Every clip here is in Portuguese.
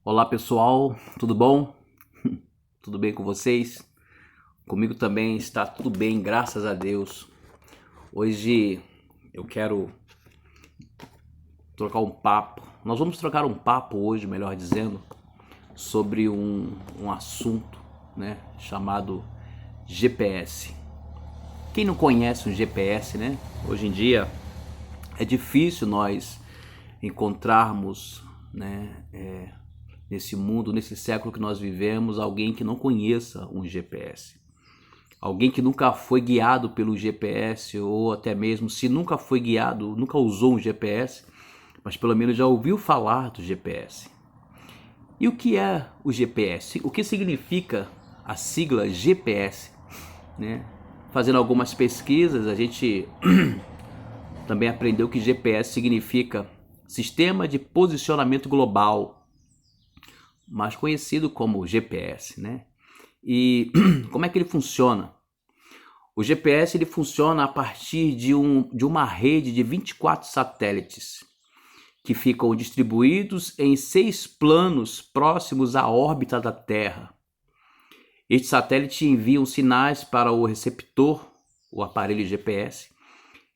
Olá pessoal, tudo bom? Tudo bem com vocês? Comigo também está tudo bem, graças a Deus. Hoje eu quero trocar um papo. Nós vamos trocar um papo hoje, melhor dizendo, sobre um assunto, né, chamado GPS. Quem não conhece um GPS, né? Hoje em dia é difícil nós encontrarmos, né, nesse mundo, nesse século que nós vivemos, alguém que não conheça um GPS. Alguém que nunca foi guiado pelo GPS, ou até mesmo se nunca foi guiado, nunca usou um GPS, mas pelo menos já ouviu falar do GPS. E o que é o GPS? O que significa a sigla GPS? Né? Fazendo algumas pesquisas, a gente também aprendeu que GPS significa Sistema de Posicionamento Global, mais conhecido como GPS, né? E como é que ele funciona? O GPS ele funciona a partir de uma rede de 24 satélites que ficam distribuídos em 6 planos próximos à órbita da Terra. Estes satélites enviam sinais para o receptor, o aparelho GPS,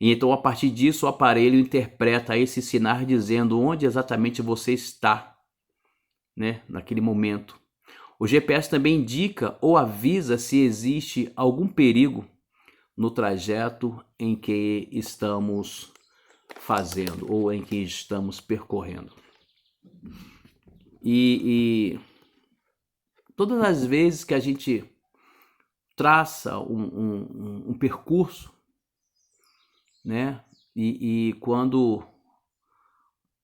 e então a partir disso o aparelho interpreta esses sinais dizendo onde exatamente você está, né, naquele momento. O GPS também indica ou avisa se existe algum perigo no trajeto em que estamos fazendo ou em que estamos percorrendo. E todas as vezes que a gente traça um percurso, né? E quando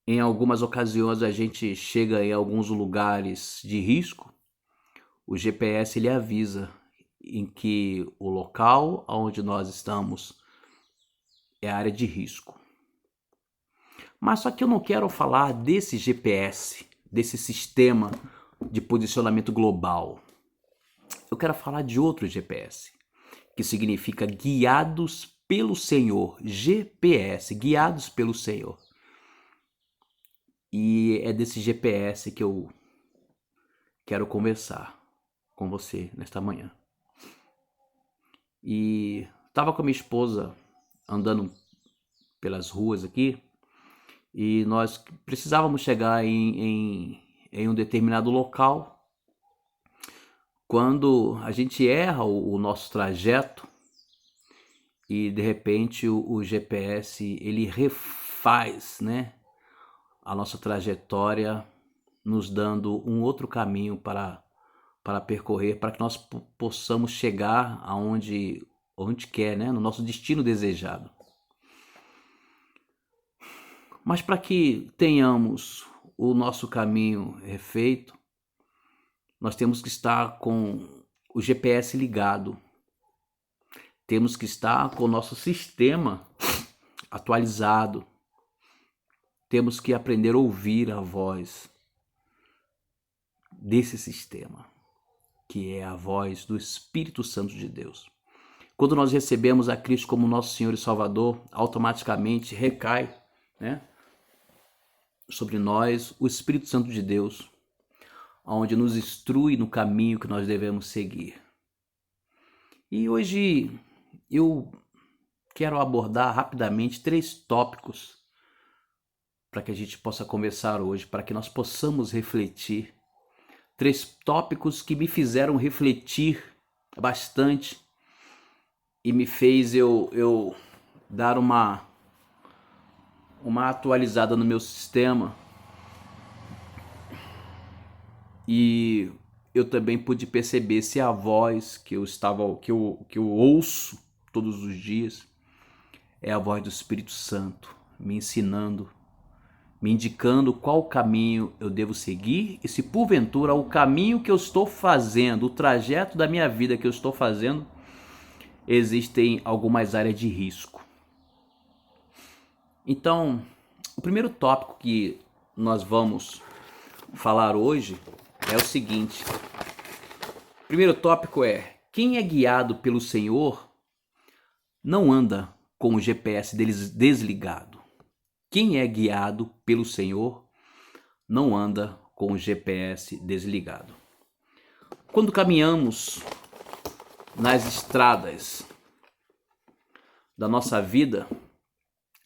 em algumas ocasiões a gente chega em alguns lugares de risco, o GPS ele avisa em que o local onde nós estamos é área de risco. Mas só que eu não quero falar desse GPS, desse sistema de posicionamento global. Eu quero falar de outro GPS, que significa guiados pelo Senhor. GPS, guiados pelo Senhor. E é desse GPS que eu quero conversar com você nesta manhã. E estava com a minha esposa andando pelas ruas aqui e nós precisávamos chegar em um determinado local. Quando a gente erra o nosso trajeto e de repente o GPS ele refaz, né, a nossa trajetória, nos dando um outro caminho para percorrer, para que nós possamos chegar aonde quer, né, no nosso destino desejado. Mas para que tenhamos o nosso caminho refeito, nós temos que estar com o GPS ligado. Temos que estar com o nosso sistema atualizado. Temos que aprender a ouvir a voz desse sistema, que é a voz do Espírito Santo de Deus. Quando nós recebemos a Cristo como nosso Senhor e Salvador, automaticamente recai, né, sobre nós o Espírito Santo de Deus, onde nos instrui no caminho que nós devemos seguir. E hoje eu quero abordar rapidamente 3 tópicos para que a gente possa conversar hoje, para que nós possamos refletir. 3 tópicos que me fizeram refletir bastante e me fez eu dar uma atualizada no meu sistema. E eu também pude perceber se a voz que eu ouço todos os dias é a voz do Espírito Santo, me ensinando, me indicando qual caminho eu devo seguir e se porventura o caminho que eu estou fazendo, o trajeto da minha vida que eu estou fazendo, existem algumas áreas de risco. Então, o primeiro tópico que nós vamos falar hoje é o seguinte. O primeiro tópico é: quem é guiado pelo Senhor não anda com o GPS desligado. Quem é guiado pelo Senhor não anda com o GPS desligado. Quando caminhamos nas estradas da nossa vida,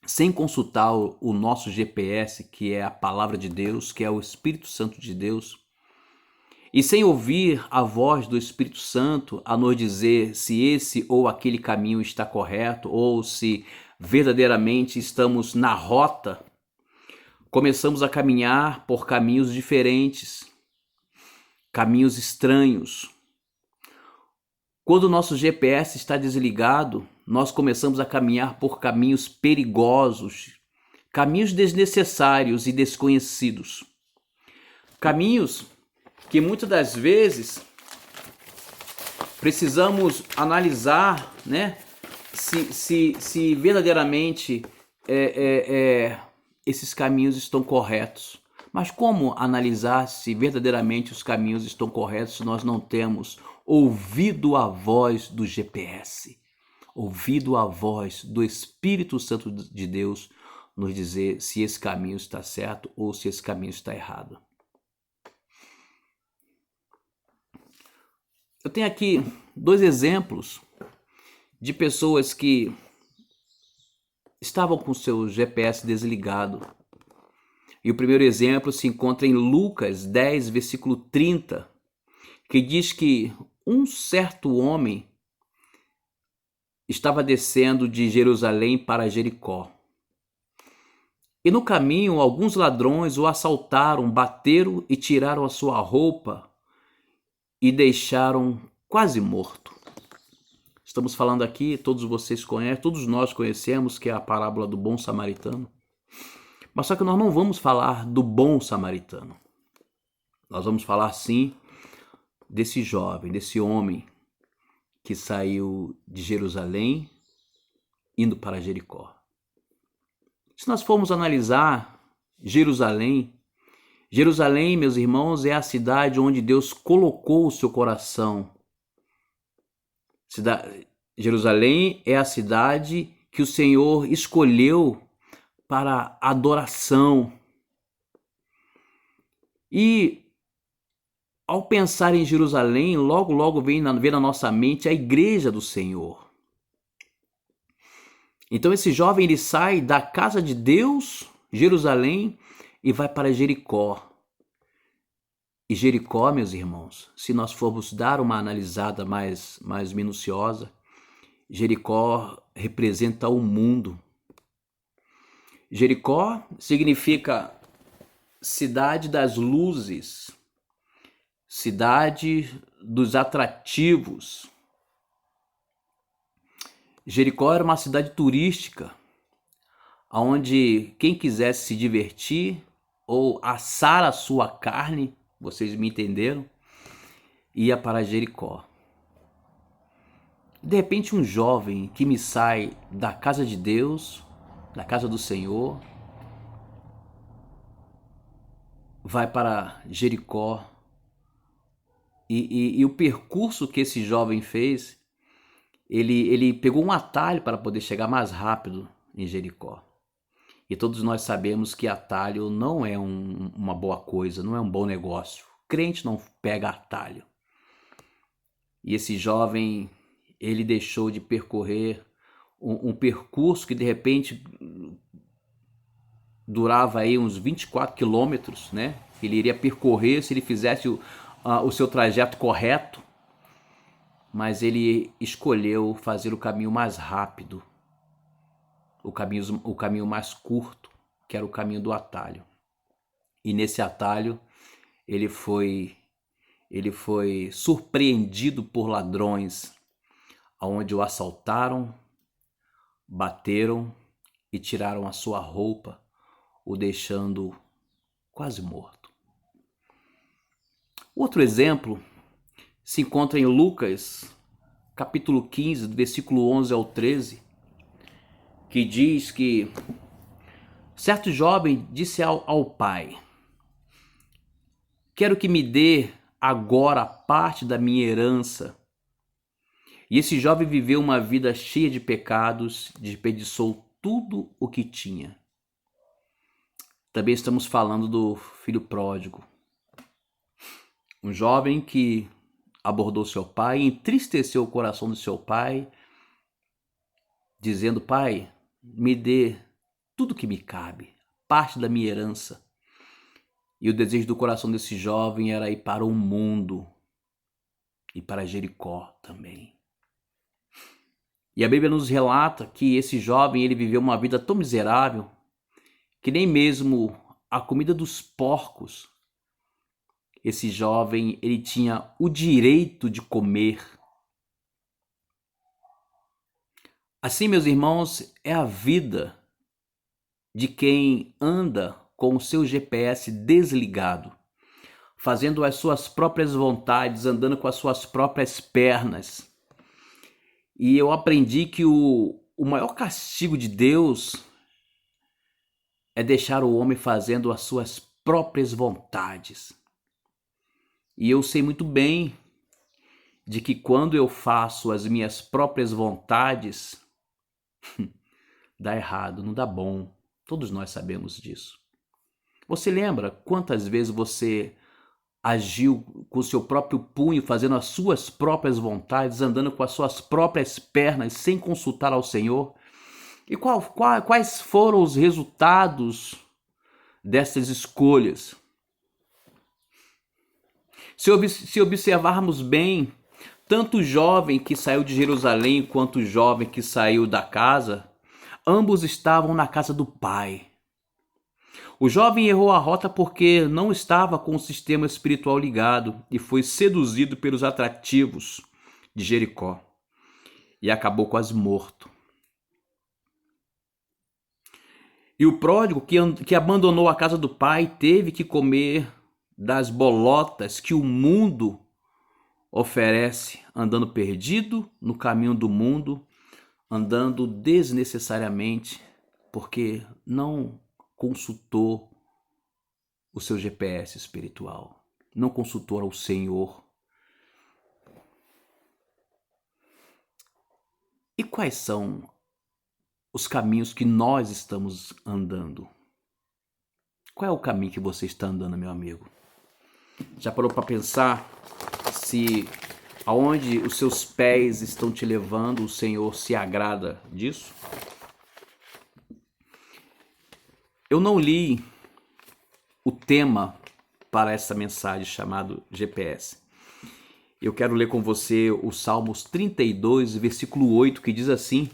sem consultar o nosso GPS, que é a palavra de Deus, que é o Espírito Santo de Deus, e sem ouvir a voz do Espírito Santo a nos dizer se esse ou aquele caminho está correto, ou se verdadeiramente estamos na rota, começamos a caminhar por caminhos diferentes, caminhos estranhos. Quando o nosso GPS está desligado, nós começamos a caminhar por caminhos perigosos, caminhos desnecessários e desconhecidos. Caminhos que muitas das vezes precisamos analisar, né? Se verdadeiramente esses caminhos estão corretos. Mas como analisar se verdadeiramente os caminhos estão corretos se nós não temos ouvido a voz do GPS, ouvido a voz do Espírito Santo de Deus nos dizer se esse caminho está certo ou se esse caminho está errado? Eu tenho aqui 2 exemplos de pessoas que estavam com seu GPS desligado. E o primeiro exemplo se encontra em Lucas 10, versículo 30, que diz que um certo homem estava descendo de Jerusalém para Jericó. E no caminho, alguns ladrões o assaltaram, bateram e tiraram a sua roupa e deixaram quase morto. Estamos falando aqui, todos vocês conhecem, todos nós conhecemos, que é a parábola do bom samaritano. Mas só que nós não vamos falar do bom samaritano. Nós vamos falar sim desse jovem, desse homem que saiu de Jerusalém indo para Jericó. Se nós formos analisar Jerusalém, meus irmãos, é a cidade onde Deus colocou o seu coração. Jerusalém é a cidade que o Senhor escolheu para adoração. E ao pensar em Jerusalém, logo vem na nossa mente a igreja do Senhor. Então esse jovem ele sai da casa de Deus, Jerusalém, e vai para Jericó. E Jericó, meus irmãos, se nós formos dar uma analisada mais minuciosa, Jericó representa o mundo. Jericó significa cidade das luzes, cidade dos atrativos. Jericó era uma cidade turística, onde quem quisesse se divertir ou assar a sua carne, vocês me entenderam, ia para Jericó. De repente um jovem que me sai da casa de Deus, da casa do Senhor, vai para Jericó. E o percurso que esse jovem fez, ele pegou um atalho para poder chegar mais rápido em Jericó. E todos nós sabemos que atalho não é uma boa coisa, não é um bom negócio. Crente não pega atalho. E esse jovem, ele deixou de percorrer um percurso que de repente durava aí uns 24 quilômetros, né? Ele iria percorrer se ele fizesse o seu trajeto correto, mas ele escolheu fazer o caminho mais rápido, o caminho mais curto, que era o caminho do atalho. E nesse atalho ele foi surpreendido por ladrões, onde o assaltaram, bateram e tiraram a sua roupa, o deixando quase morto. Outro exemplo se encontra em Lucas, capítulo 15, do versículo 11 ao 13, que diz que certo jovem disse ao pai: quero que me dê agora parte da minha herança. E esse jovem viveu uma vida cheia de pecados, desperdiçou tudo o que tinha. Também estamos falando do filho pródigo. Um jovem que abordou seu pai, entristeceu o coração do seu pai, dizendo: Pai, me dê tudo que me cabe, parte da minha herança. E o desejo do coração desse jovem era ir para o mundo e para Jericó também. E a Bíblia nos relata que esse jovem ele viveu uma vida tão miserável que nem mesmo a comida dos porcos esse jovem ele tinha o direito de comer. Assim, meus irmãos, é a vida de quem anda com o seu GPS desligado, fazendo as suas próprias vontades, andando com as suas próprias pernas. E eu aprendi que o maior castigo de Deus é deixar o homem fazendo as suas próprias vontades. E eu sei muito bem de que quando eu faço as minhas próprias vontades, dá errado, não dá bom. Todos nós sabemos disso. Você lembra quantas vezes você agiu com o seu próprio punho, fazendo as suas próprias vontades, andando com as suas próprias pernas, sem consultar ao Senhor? E quais foram os resultados dessas escolhas? Se observarmos bem, tanto o jovem que saiu de Jerusalém quanto o jovem que saiu da casa, ambos estavam na casa do pai. O jovem errou a rota porque não estava com o sistema espiritual ligado e foi seduzido pelos atrativos de Jericó e acabou quase morto. E o pródigo que abandonou a casa do pai teve que comer das bolotas que o mundo oferece, andando perdido no caminho do mundo, andando desnecessariamente, porque não consultou o seu GPS espiritual, não consultou ao Senhor. E quais são os caminhos que nós estamos andando? Qual é o caminho que você está andando, meu amigo? Já parou para pensar se aonde os seus pés estão te levando, o Senhor se agrada disso? Eu não li o tema para essa mensagem chamado GPS. Eu quero ler com você o Salmos 32, versículo 8, que diz assim: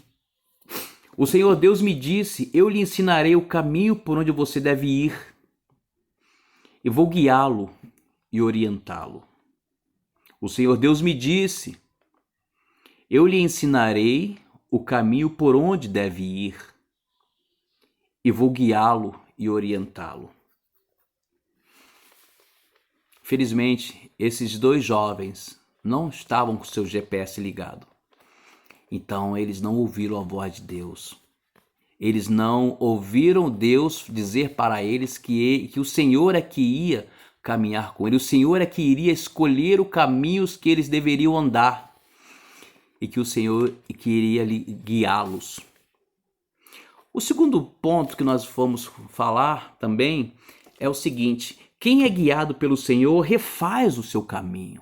O Senhor Deus me disse, eu lhe ensinarei o caminho por onde você deve ir, e vou guiá-lo e orientá-lo. O Senhor Deus me disse, eu lhe ensinarei o caminho por onde deve ir, e vou guiá-lo e orientá-lo. Felizmente, esses dois jovens não estavam com seu GPS ligado. Então, eles não ouviram a voz de Deus. Eles não ouviram Deus dizer para eles que o Senhor é que ia caminhar com eles. O Senhor é que iria escolher os caminhos que eles deveriam andar. E que o Senhor que iria guiá-los. O segundo ponto que nós vamos falar também é o seguinte: quem é guiado pelo Senhor refaz o seu caminho.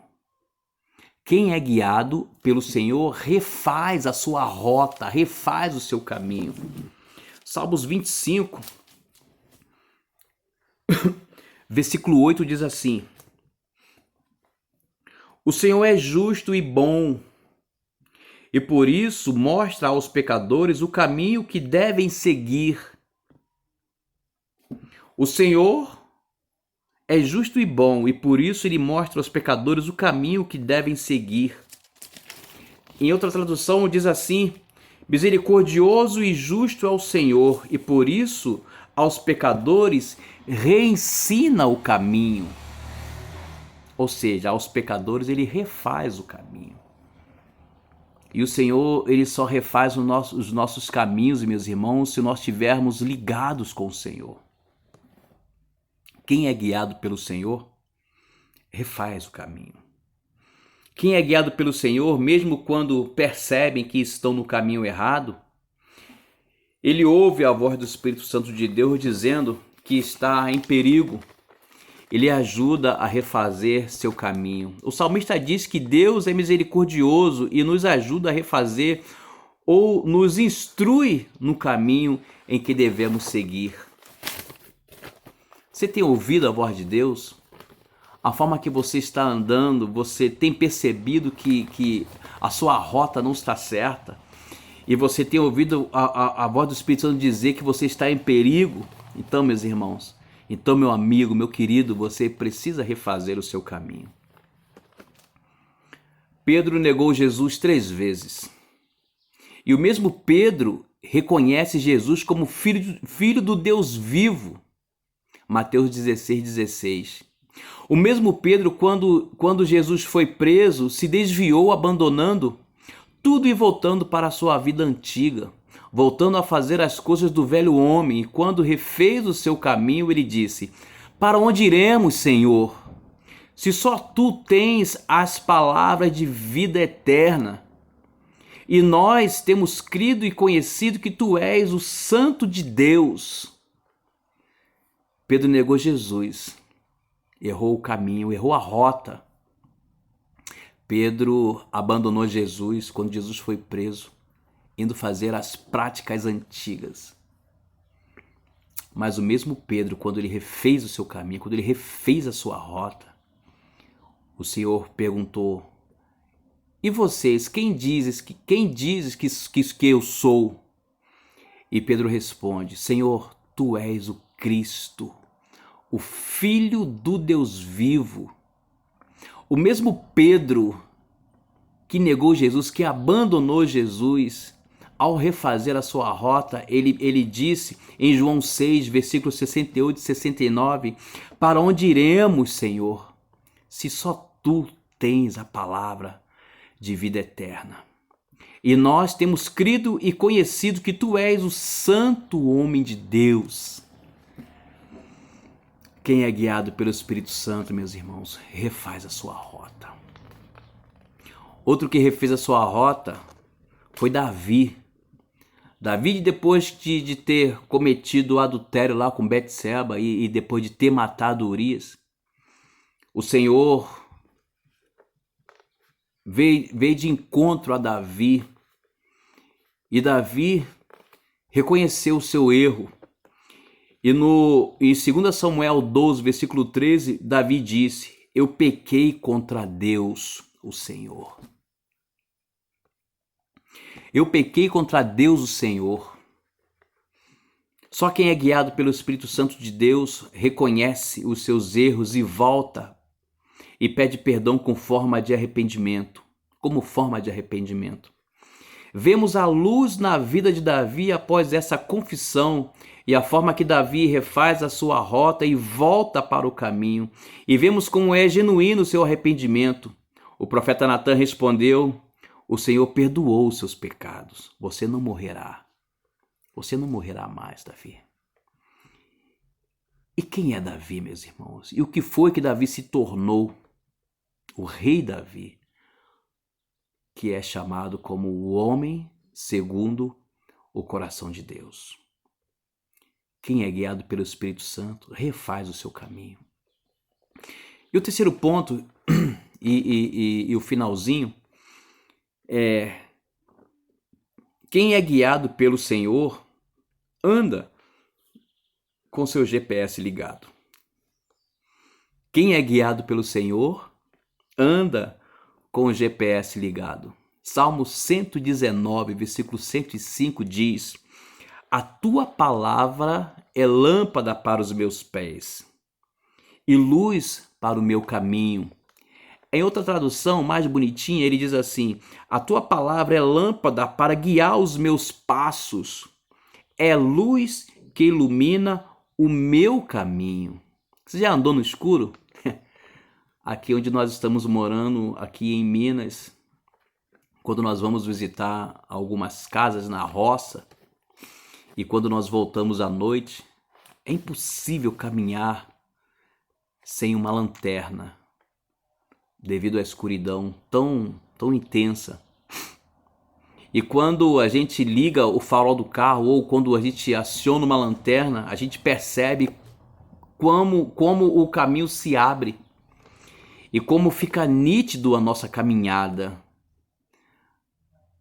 Quem é guiado pelo Senhor refaz a sua rota, refaz o seu caminho. Salmos 25, versículo 8 diz assim: O Senhor é justo e bom, e por isso mostra aos pecadores o caminho que devem seguir. O Senhor é justo e bom, e por isso ele mostra aos pecadores o caminho que devem seguir. Em outra tradução diz assim: misericordioso e justo é o Senhor, e por isso aos pecadores reensina o caminho. Ou seja, aos pecadores ele refaz o caminho. E o Senhor, ele só refaz os nossos caminhos, meus irmãos, se nós estivermos ligados com o Senhor. Quem é guiado pelo Senhor, refaz o caminho. Quem é guiado pelo Senhor, mesmo quando percebem que estão no caminho errado, ele ouve a voz do Espírito Santo de Deus dizendo que está em perigo. ele ajuda a refazer seu caminho. O salmista diz que Deus é misericordioso e nos ajuda a refazer ou nos instrui no caminho em que devemos seguir. Você tem ouvido a voz de Deus? A forma que você está andando, você tem percebido que a sua rota não está certa? E você tem ouvido a voz do Espírito Santo dizer que você está em perigo? Então, meus irmãos, então, meu amigo, meu querido, você precisa refazer o seu caminho. Pedro negou Jesus 3 vezes. E o mesmo Pedro reconhece Jesus como filho do Deus vivo. Mateus 16:16. O mesmo Pedro, quando Jesus foi preso, se desviou, abandonando tudo e voltando para a sua vida antiga, voltando a fazer as coisas do velho homem. E quando refez o seu caminho, ele disse: para onde iremos, Senhor? Se só tu tens as palavras de vida eterna. E nós temos crido e conhecido que tu és o Santo de Deus. Pedro negou Jesus, errou o caminho, errou a rota. Pedro abandonou Jesus quando Jesus foi preso, indo fazer as práticas antigas. Mas o mesmo Pedro, quando ele refez o seu caminho, quando ele refez a sua rota, o Senhor perguntou: e vocês, quem dizes que eu sou? E Pedro responde: Senhor, tu és o Cristo, o Filho do Deus vivo. O mesmo Pedro que negou Jesus, que abandonou Jesus, ao refazer a sua rota, ele disse em João 6, versículos 68 e 69, para onde iremos, Senhor, se só tu tens a palavra de vida eterna? E nós temos crido e conhecido que tu és o santo homem de Deus. Quem é guiado pelo Espírito Santo, meus irmãos, refaz a sua rota. Outro que refez a sua rota foi Davi. Davi, depois de ter cometido o adultério lá com Betseba e depois de ter matado Urias, o Senhor veio de encontro a Davi. E Davi reconheceu o seu erro. E em 2 Samuel 12, versículo 13, Davi disse: eu pequei contra Deus, o Senhor. Eu pequei contra Deus, o Senhor. Só quem é guiado pelo Espírito Santo de Deus reconhece os seus erros e volta e pede perdão como forma de arrependimento. Vemos a luz na vida de Davi após essa confissão e a forma que Davi refaz a sua rota e volta para o caminho. E vemos como é genuíno o seu arrependimento. O profeta Natan respondeu: o Senhor perdoou os seus pecados. Você não morrerá. Você não morrerá mais, Davi. E quem é Davi, meus irmãos? E o que foi que Davi se tornou? O rei Davi, que é chamado como o homem segundo o coração de Deus. Quem é guiado pelo Espírito Santo refaz o seu caminho. E o terceiro ponto, e o finalzinho, quem é guiado pelo Senhor anda com seu GPS ligado. Quem é guiado pelo Senhor anda com o GPS ligado. Salmo 119, versículo 105 diz: a tua palavra é lâmpada para os meus pés e luz para o meu caminho. Em outra tradução, mais bonitinha, ele diz assim: a tua palavra é lâmpada para guiar os meus passos, é luz que ilumina o meu caminho. Você já andou no escuro? Aqui onde nós estamos morando, aqui em Minas, quando nós vamos visitar algumas casas na roça e quando nós voltamos à noite, é impossível caminhar sem uma lanterna, devido à escuridão tão intensa. E quando a gente liga o farol do carro ou quando a gente aciona uma lanterna, a gente percebe como o caminho se abre e como fica nítido a nossa caminhada.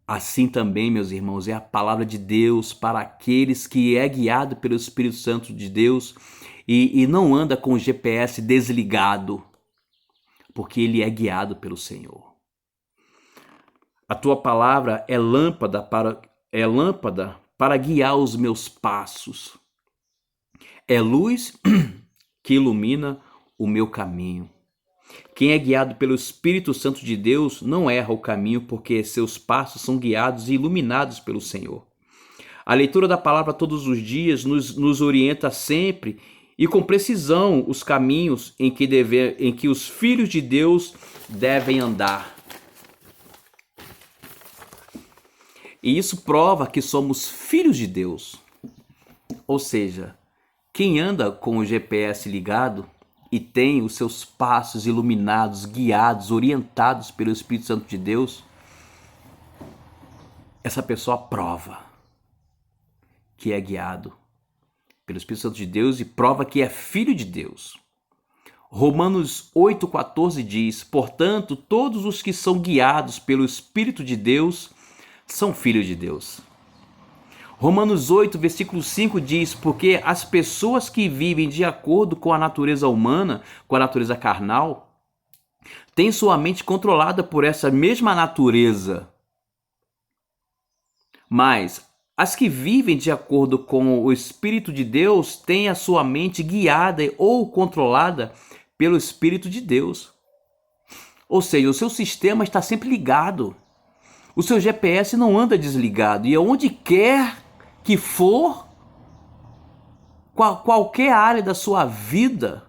Assim também, meus irmãos, é a palavra de Deus para aqueles que é guiado pelo Espírito Santo de Deus e não anda com o GPS desligado, porque ele é guiado pelo Senhor. A tua palavra é lâmpada para guiar os meus passos. É luz que ilumina o meu caminho. Quem é guiado pelo Espírito Santo de Deus não erra o caminho, porque seus passos são guiados e iluminados pelo Senhor. A leitura da palavra todos os dias nos orienta sempre e com precisão os caminhos em que os filhos de Deus devem andar. E isso prova que somos filhos de Deus. Ou seja, quem anda com o GPS ligado e tem os seus passos iluminados, guiados, orientados pelo Espírito Santo de Deus, essa pessoa prova que é guiado pelo Espírito Santo de Deus e prova que é filho de Deus. Romanos 8,14 diz: portanto, todos os que são guiados pelo Espírito de Deus são filhos de Deus. Romanos 8, versículo 5 diz: porque as pessoas que vivem de acordo com a natureza humana, com a natureza carnal, têm sua mente controlada por essa mesma natureza. Mas as que vivem de acordo com o Espírito de Deus têm a sua mente guiada ou controlada pelo Espírito de Deus. Ou seja, o seu sistema está sempre ligado. O seu GPS não anda desligado. E aonde quer que for, qualquer área da sua vida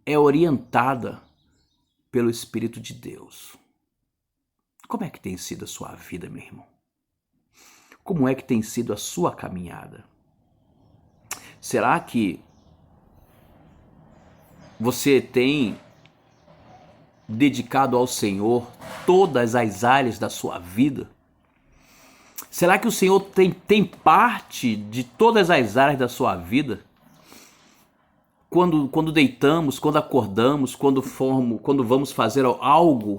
é orientada pelo Espírito de Deus. Como é que tem sido a sua vida, meu irmão? Como é que tem sido a sua caminhada? Será que você tem dedicado ao Senhor todas as áreas da sua vida? Será que o Senhor tem parte de todas as áreas da sua vida? Quando deitamos, quando acordamos, quando vamos fazer algo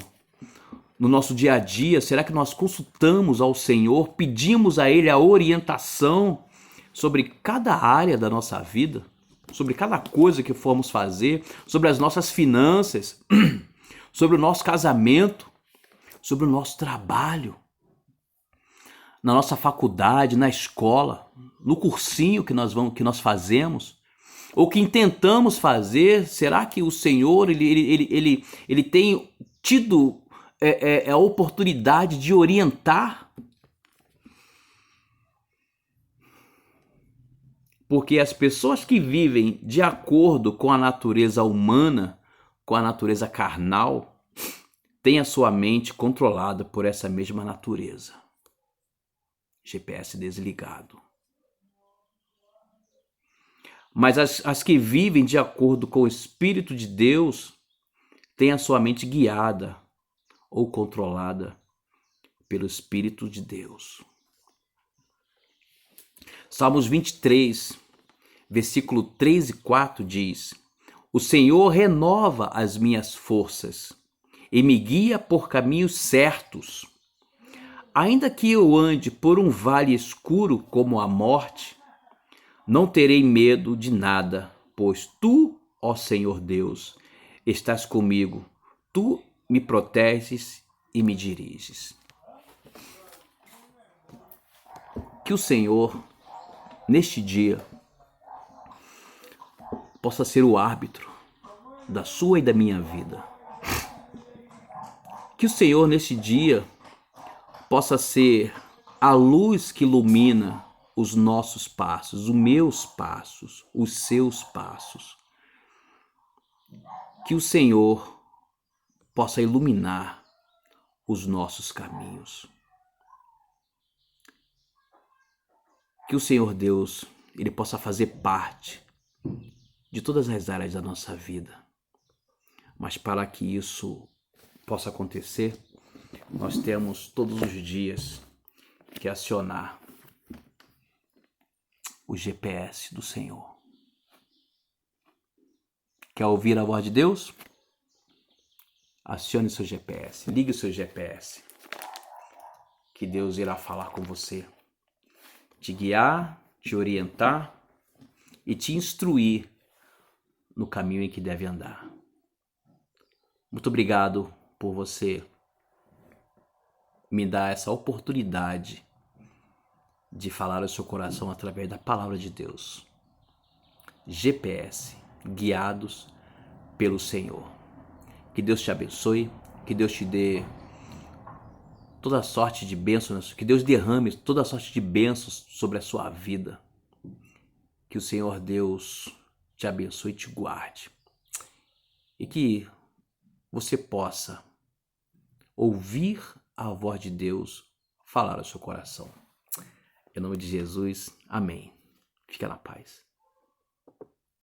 no nosso dia a dia, será que nós consultamos ao Senhor, pedimos a Ele a orientação sobre cada área da nossa vida, sobre cada coisa que formos fazer, sobre as nossas finanças, sobre o nosso casamento, sobre o nosso trabalho, na nossa faculdade, na escola, no cursinho que nós fazemos, ou que intentamos fazer? Será que o Senhor ele tem tido a oportunidade de orientar? Porque as pessoas que vivem de acordo com a natureza humana, com a natureza carnal, têm a sua mente controlada por essa mesma natureza. GPS desligado. Mas as que vivem de acordo com o Espírito de Deus têm a sua mente guiada ou controlada pelo Espírito de Deus. Salmos 23, versículo 3 e 4 diz: o Senhor renova as minhas forças e me guia por caminhos certos. Ainda que eu ande por um vale escuro como a morte, não terei medo de nada, pois tu, ó Senhor Deus, estás comigo. Tu me proteges e me diriges. Que o Senhor, neste dia, possa ser o árbitro da sua e da minha vida. Que o Senhor, neste dia, possa ser a luz que ilumina os nossos passos, os meus passos, os seus passos. Que o Senhor possa iluminar os nossos caminhos. Que o Senhor Deus, Ele possa fazer parte de todas as áreas da nossa vida. Mas para que isso possa acontecer, nós temos todos os dias que acionar o GPS do Senhor. Quer ouvir a voz de Deus? Acione seu GPS, ligue o seu GPS, que Deus irá falar com você, te guiar, te orientar e te instruir no caminho em que deve andar. Muito obrigado por você me dar essa oportunidade de falar o seu coração através da palavra de Deus. GPS, guiados pelo Senhor. Que Deus te abençoe, que Deus te dê toda sorte de bênçãos, que Deus derrame toda sorte de bênçãos sobre a sua vida. Que o Senhor Deus te abençoe e te guarde. E que você possa ouvir a voz de Deus falar ao seu coração. Em nome de Jesus, amém. Fica na paz.